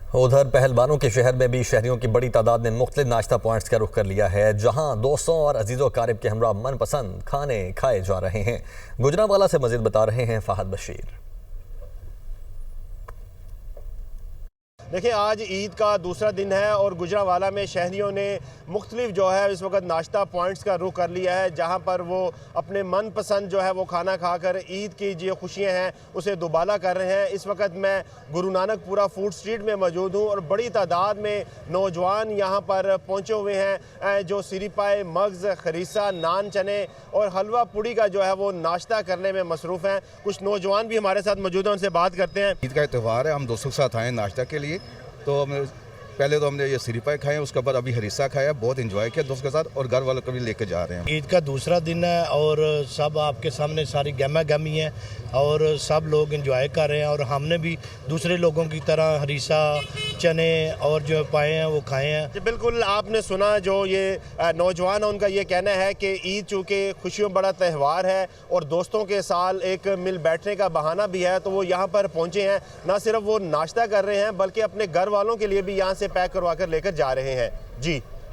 उधर पहलवानों के शहर में भी शहरियों की बड़ी तादाद ने मुख्तलिफ नाश्ता पॉइंट्स का रुख कर लिया है, जहां दोस्तों और अजीज़ों क़ारिब के हमरा मनपसंद खाने खाए जा रहे हैं। गुजरांवाला से मज़ीद बता रहे हैं फ़हद बशीर। देखिए, आज ईद का दूसरा दिन है और गुजरांवाला में शहरियों ने मुख्तलिफ जो है इस वक्त नाश्ता पॉइंट्स का रुख कर लिया है, जहां पर वो अपने मनपसंद जो है वो खाना खाकर ईद की जो खुशियां हैं उसे दुबाला कर रहे हैं। इस वक्त मैं गुरु नानकपुरा फूड स्ट्रीट में मौजूद हूं और बड़ी तादाद में नौजवान यहां पर पहुंचे हुए हैं, जो सिरीपाए, मग्ज़, खरीसा, नान, चने और हलवा पूड़ी का जो है वो नाश्ता करने में मसरूफ़ हैं। कुछ नौजवान भी हमारे साथ मौजूद हैं, उनसे बात करते हैं। ईद का त्यौहार है, हम दोस्तों के साथ आए नाश्ता के लिए। तो पहले तो हमने ये सिरीपाए खाए, उसके बाद अभी हरीसा खाया, बहुत एंजॉय किया दोस्तों के साथ और घर वालों को भी लेकर जा रहे हैं। ईद का दूसरा दिन है और सब आपके सामने सारी गहमा गहमी है और सब लोग एंजॉय कर रहे हैं और हमने भी दूसरे लोगों की तरह हरीसा, चने और जो पाए हैं वो खाए हैं। बिल्कुल, आपने सुना जो ये नौजवान है, उनका ये कहना है कि ईद चूँकि खुशियों बड़ा त्यौहार है और दोस्तों के साथ एक मिल बैठने का बहाना भी है, तो वो यहाँ पर पहुँचे हैं। ना सिर्फ वो नाश्ता कर रहे हैं बल्कि अपने घर वालों के लिए भी यहाँ से पैक करवा कर लेकर जा रहे हैं। जी।